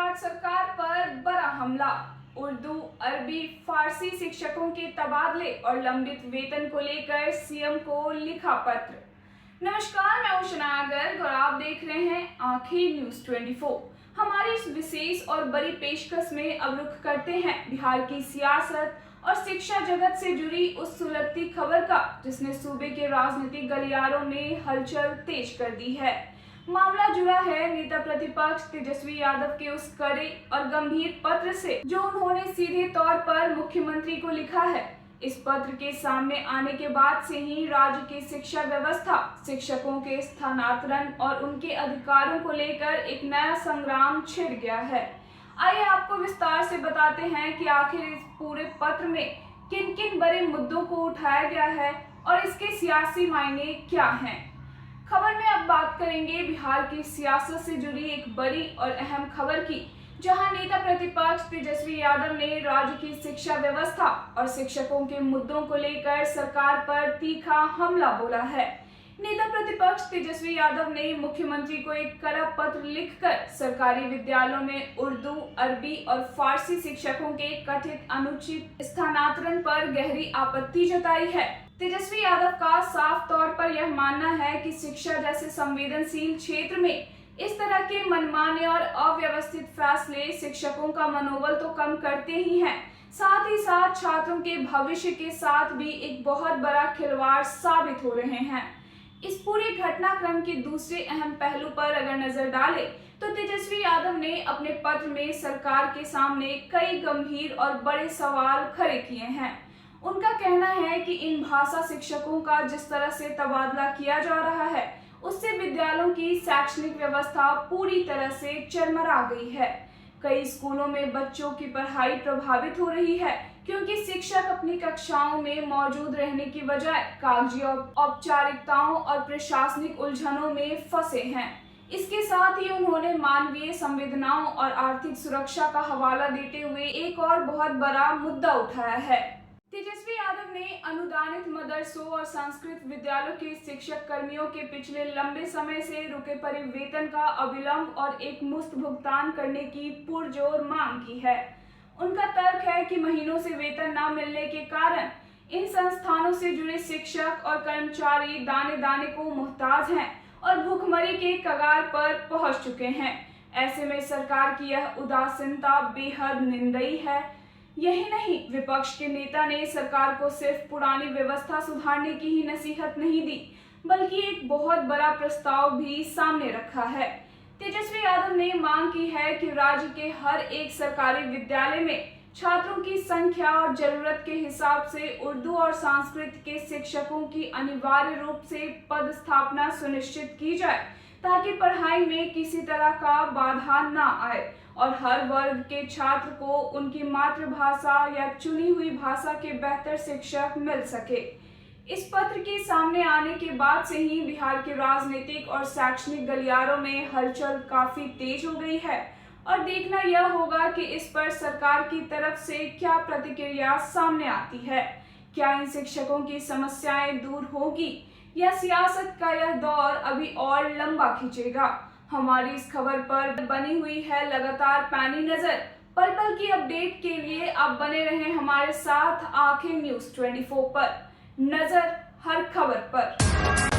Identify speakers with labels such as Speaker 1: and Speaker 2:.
Speaker 1: गुजरात सरकार पर बड़ा हमला। उर्दू, अरबी, फारसी शिक्षकों के तबादले और लंबित वेतन को लेकर सीएम को लिखा पत्र। नमस्कार, मैं हूं शनाया गर्ग और आप देख रहे हैं आंखें न्यूज 24। हमारी इस विशेष और बड़ी पेशकश में अब रुख करते हैं बिहार की सियासत और शिक्षा जगत से जुड़ी उस सुलगती खबर का, जिसने सूबे के राजनीतिक गलियारों में हलचल तेज कर दी है। मामला जुड़ा है नेता प्रतिपक्ष तेजस्वी यादव के उस कड़े और गंभीर पत्र से जो उन्होंने सीधे तौर पर मुख्यमंत्री को लिखा है। इस पत्र के सामने आने के बाद से ही राज्य की शिक्षा व्यवस्था, शिक्षकों के स्थानांतरण और उनके अधिकारों को लेकर एक नया संग्राम छिड़ गया है। आइए आपको विस्तार से बताते हैं कि आखिर इस पूरे पत्र में किन किन बड़े मुद्दों को उठाया गया है और इसके सियासी मायने क्या हैं। खबर में अब बात करेंगे बिहार की सियासत से जुड़ी एक बड़ी और अहम खबर की, जहां नेता प्रतिपक्ष तेजस्वी यादव ने राज्य की शिक्षा व्यवस्था और शिक्षकों के मुद्दों को लेकर सरकार पर तीखा हमला बोला है। नेता प्रतिपक्ष तेजस्वी यादव ने मुख्यमंत्री को एक कड़ा पत्र लिखकर सरकारी विद्यालयों में उर्दू, अरबी और फारसी शिक्षकों के कथित अनुचित स्थानांतरण पर गहरी आपत्ति जताई है। तेजस्वी यादव का साफ तौर पर यह मानना है कि शिक्षा जैसे संवेदनशील क्षेत्र में इस तरह के मनमाने और अव्यवस्थित फैसले शिक्षकों का मनोबल तो कम करते ही हैं, साथ ही साथ छात्रों के भविष्य के साथ भी एक बहुत बड़ा खिलवाड़ साबित हो रहे हैं। इस पूरे घटनाक्रम के दूसरे अहम पहलू पर अगर नजर डालें तो तेजस्वी यादव ने अपने पत्र में सरकार के सामने कई गंभीर और बड़े सवाल खड़े किए हैं। उनका कहना है कि इन भाषा शिक्षकों का जिस तरह से तबादला किया जा रहा है, उससे विद्यालयों की शैक्षणिक व्यवस्था पूरी तरह से चरमरा गई है। कई स्कूलों में बच्चों की पढ़ाई प्रभावित हो रही है, क्योंकि शिक्षक अपनी कक्षाओं में मौजूद रहने की बजाय कागजी औपचारिकताओं और प्रशासनिक उलझनों में फंसे हैं। इसके साथ ही उन्होंने मानवीय संवेदनाओं और आर्थिक सुरक्षा का हवाला देते हुए एक और बहुत बड़ा मुद्दा उठाया है। तेजस्वी यादव ने अनुदानित मदरसों और संस्कृत विद्यालयों के शिक्षक कर्मियों के पिछले लंबे समय से रुके परिवेतन का अविलंब और एक मुश्त भुगतान करने की पुरजोर मांग की है। उनका तर्क है कि महीनों से वेतन न मिलने के कारण इन संस्थानों से जुड़े शिक्षक और कर्मचारी दाने दाने को मुहताज हैं और भूखमरी के कगार पर पहुंच चुके हैं। ऐसे में सरकार की यह उदासीनता बेहद निंदनीय है। यही नहीं, विपक्ष के नेता ने सरकार को सिर्फ पुरानी व्यवस्था सुधारने की ही नसीहत नहीं दी, बल्कि एक बहुत बड़ा प्रस्ताव भी सामने रखा है। तेजस्वी यादव ने मांग की है कि राज्य के हर एक सरकारी विद्यालय में छात्रों की संख्या और जरूरत के हिसाब से उर्दू और संस्कृत के शिक्षकों की अनिवार्य रूप से पदस्थापना सुनिश्चित की जाए, ताकि पढ़ाई में किसी तरह का बाधा न आए और हर वर्ग के छात्र को उनकी मातृभाषा या चुनी हुई भाषा के बेहतर शिक्षक मिल सके। इस पत्र के सामने आने के बाद से ही बिहार के राजनीतिक और शैक्षणिक गलियारों में हलचल काफी तेज हो गई है और देखना यह होगा कि इस पर सरकार की तरफ से क्या प्रतिक्रिया सामने आती है। क्या इन शिक्षकों की समस्याएं दूर होगी या सियासत का यह दौर अभी और लंबा खींचेगा। हमारी इस खबर पर बनी हुई है लगातार पैनी नजर। पल पल की अपडेट के लिए आप बने रहें हमारे साथ आंखें न्यूज 24 पर। नजर हर खबर पर।